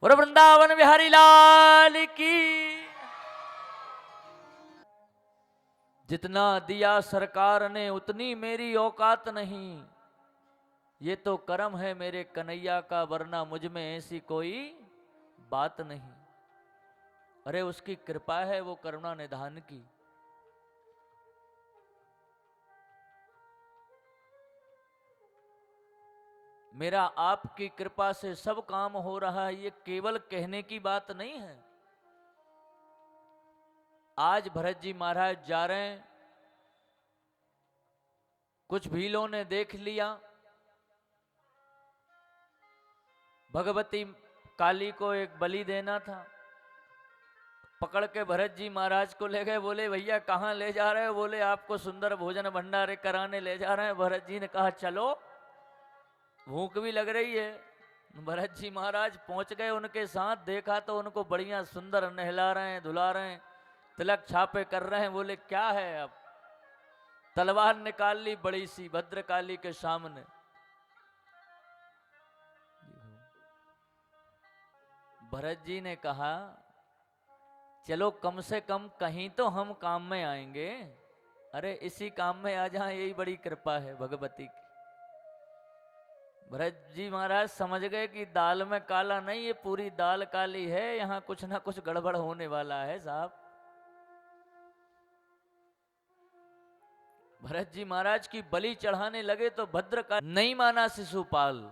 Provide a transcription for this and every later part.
और वृंदावन बिहारी लाल की। जितना दिया सरकार ने उतनी मेरी औकात नहीं, ये तो करम है मेरे कन्हैया का, वरना मुझ में ऐसी कोई बात नहीं। अरे उसकी कृपा है वो करुणा निधान की। मेरा आपकी कृपा से सब काम हो रहा है, ये केवल कहने की बात नहीं है। आज भरत जी महाराज जा रहे हैं, कुछ भीलों ने देख लिया, भगवती काली को एक बलि देना था, पकड़ के भरत जी महाराज को ले गए। बोले भैया कहाँ ले जा रहे हो? बोले आपको सुंदर भोजन भंडारे कराने ले जा रहे हैं। भरत जी ने कहा चलो, भूख भी लग रही है। भरत जी महाराज पहुंच गए उनके साथ, देखा तो उनको बढ़िया सुंदर नहला रहे हैं, धुला रहे हैं, तिलक छापे कर रहे हैं। बोले क्या है? अब तलवार निकाल ली बड़ी सी भद्रकाली के सामने। भरत जी ने कहा चलो कम से कम कहीं तो हम काम में आएंगे। अरे इसी काम में आ जाए, यही बड़ी कृपा है भगवती की। भरत जी महाराज समझ गए कि दाल में काला नहीं, ये पूरी दाल काली है, यहां कुछ ना कुछ गड़बड़ होने वाला है साहब। भरत जी महाराज की बलि चढ़ाने लगे तो भद्र का नहीं माना शिशुपाल,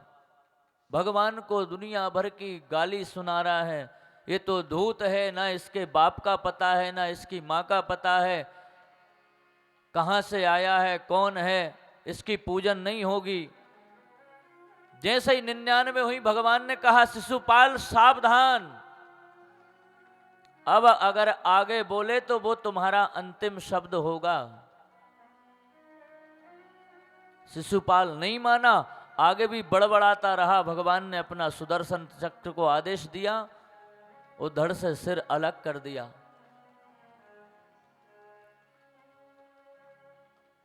भगवान को दुनिया भर की गाली सुना रहा है। ये तो धूत है, ना इसके बाप का पता है ना इसकी माँ का पता है, कहां से आया है, कौन है, इसकी पूजन नहीं होगी। जैसे ही 99 हुई, भगवान ने कहा शिशुपाल सावधान, अब अगर आगे बोले तो वो तुम्हारा अंतिम शब्द होगा। शिशुपाल नहीं माना, आगे भी बड़बड़ाता रहा। भगवान ने अपना सुदर्शन चक्र को आदेश दिया, वो धड़ से सिर अलग कर दिया।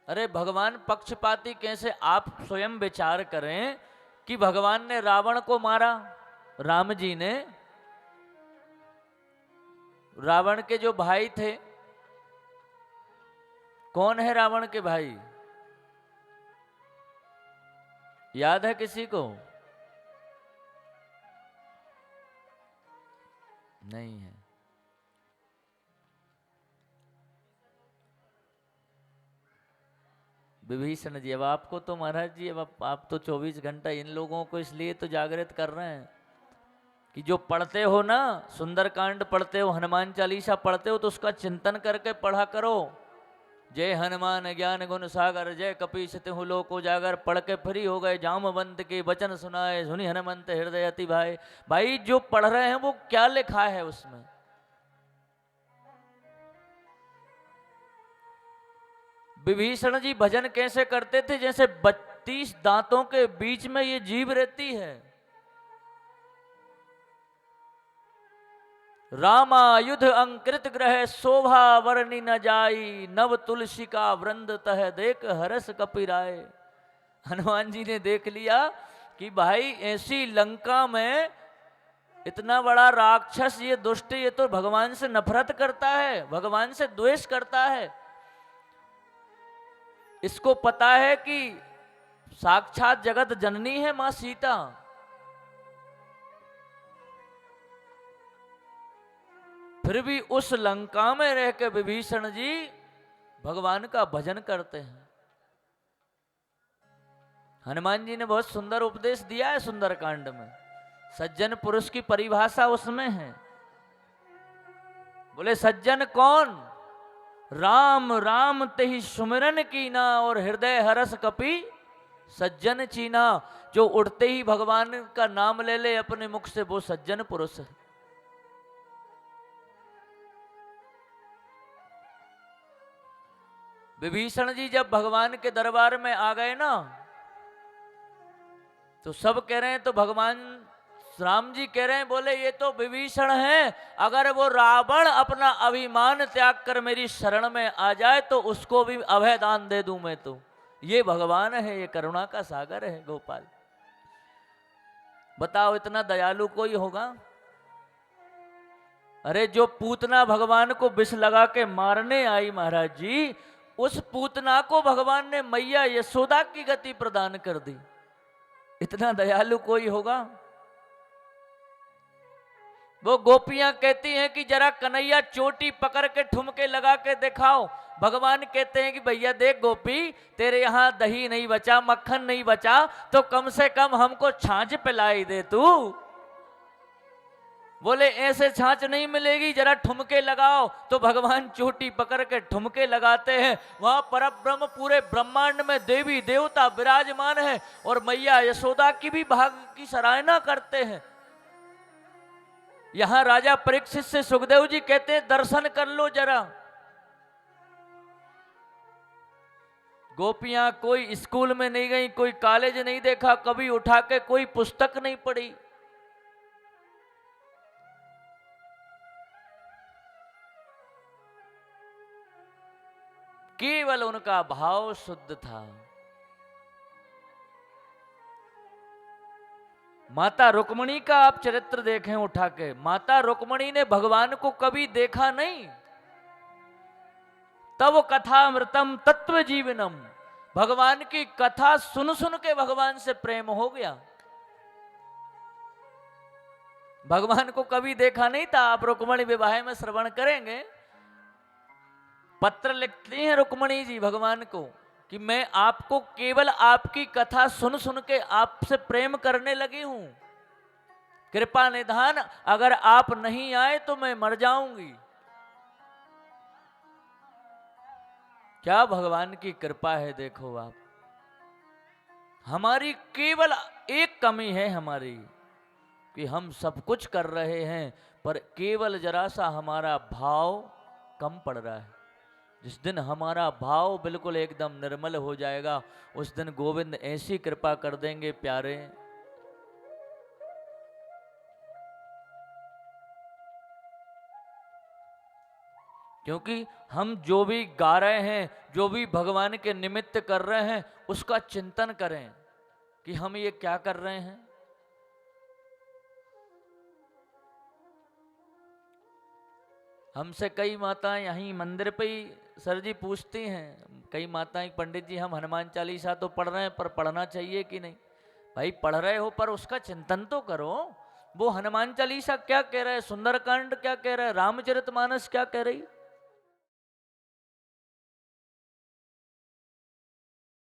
अरे भगवान पक्षपाती कैसे? आप स्वयं विचार करें कि भगवान ने रावण को मारा, राम जी ने रावण के जो भाई थे, कौन है रावण के भाई? याद है किसी को? नहीं है। विभीषण जी। अब आपको तो महाराज जी, अब आप तो 24 घंटा इन लोगों को इसलिए तो जागृत कर रहे हैं कि जो पढ़ते हो ना, सुंदरकांड पढ़ते हो, हनुमान चालीसा पढ़ते हो, तो उसका चिंतन करके पढ़ा करो। जय हनुमान ज्ञान गुण सागर, जय कपीस तिहु लोक उजागर, पढ़ के फ्री हो गए। जामवंत के वचन सुनाए, सुनी हनुमंत हृदय अति भाई। भाई जो पढ़ रहे हैं वो क्या लिखा है उसमें? विभीषण जी भजन कैसे करते थे? जैसे 32 दांतों के बीच में ये जीभ रहती है। रामायुध अंकृत ग्रह, शोभा वर्णि न जाई, नव तुलसी का वृंद तह देख हरस कपिराय। हनुमान जी ने देख लिया कि भाई ऐसी लंका में इतना बड़ा राक्षस, ये दुष्ट, ये तो भगवान से नफरत करता है, भगवान से द्वेष करता है। इसको पता है कि साक्षात जगत जननी है मां सीता। फिर भी उस लंका में रह के विभीषण जी भगवान का भजन करते हैं। हनुमान जी ने बहुत सुंदर उपदेश दिया है सुंदरकांड में। सज्जन पुरुष की परिभाषा उसमें है। बोले सज्जन कौन? राम राम तेहि सुमिरन कीना, और हृदय हरस कपि सज्जन चीना। जो उठते ही भगवान का नाम ले ले अपने मुख से, वो सज्जन पुरुष है। विभीषण जी जब भगवान के दरबार में आ गए ना, तो सब कह रहे हैं, तो भगवान राम जी कह रहे हैं, बोले ये तो विभीषण है, अगर वो रावण अपना अभिमान त्याग कर मेरी शरण में आ जाए तो उसको भी अभय दान दे दूं मैं। तो ये भगवान है, ये करुणा का सागर है गोपाल। बताओ इतना दयालु कोई होगा? अरे जो पूतना भगवान को विष लगा के मारने आई महाराज जी, उस पूतना को भगवान ने मैया यशोदा की गति प्रदान कर दी। इतना दयालु कोई होगा? वो गोपियां कहती हैं कि जरा कन्हैया चोटी पकड़ के ठुमके लगा के दिखाओ। भगवान कहते हैं कि भैया देख गोपी, तेरे यहां दही नहीं बचा, मक्खन नहीं बचा, तो कम से कम हमको छाछ पिलाई दे तू। बोले ऐसे छाछ नहीं मिलेगी, जरा ठुमके लगाओ। तो भगवान चोटी पकड़ के ठुमके लगाते हैं। वहां पर ब्रह्म पूरे ब्रह्मांड में देवी देवता विराजमान है और मैया यशोदा की भी भाग्य की सराहना करते हैं। यहां राजा परीक्षित से सुखदेव जी कहते हैं दर्शन कर लो जरा। गोपियां कोई स्कूल में नहीं गई, कोई कॉलेज नहीं देखा, कभी उठा के कोई पुस्तक नहीं पढ़ी, केवल उनका भाव शुद्ध था। माता रुक्मणी का आप चरित्र देखें उठा के, माता रुक्मणी ने भगवान को कभी देखा नहीं। तब कथामृतम तत्व जीवनम, भगवान की कथा सुन सुन के भगवान से प्रेम हो गया। भगवान को कभी देखा नहीं था। आप रुक्मणी विवाह में श्रवण करेंगे, पत्र लिखती हैं रुक्मणी जी भगवान को कि मैं आपको केवल आपकी कथा सुन सुन के आपसे प्रेम करने लगी हूं, कृपा निधान, अगर आप नहीं आए तो मैं मर जाऊंगी। क्या भगवान की कृपा है, देखो आप। हमारी केवल एक कमी है हमारी कि हम सब कुछ कर रहे हैं पर केवल जरा सा हमारा भाव कम पड़ रहा है। जिस दिन हमारा भाव बिल्कुल एकदम निर्मल हो जाएगा, उस दिन गोविंद ऐसी कृपा कर देंगे प्यारे। क्योंकि हम जो भी गा रहे हैं, जो भी भगवान के निमित्त कर रहे हैं, उसका चिंतन करें कि हम ये क्या कर रहे हैं। हमसे कई माताएं यहीं मंदिर पे ही सर जी पूछती हैं, कई माताएं, पंडित जी हम हनुमान चालीसा तो पढ़ रहे हैं पर पढ़ना चाहिए कि नहीं। भाई पढ़ रहे हो पर उसका चिंतन तो करो। वो हनुमान चालीसा क्या कह रहा है, सुंदरकांड क्या कह रहा है, रामचरितमानस क्या कह रही।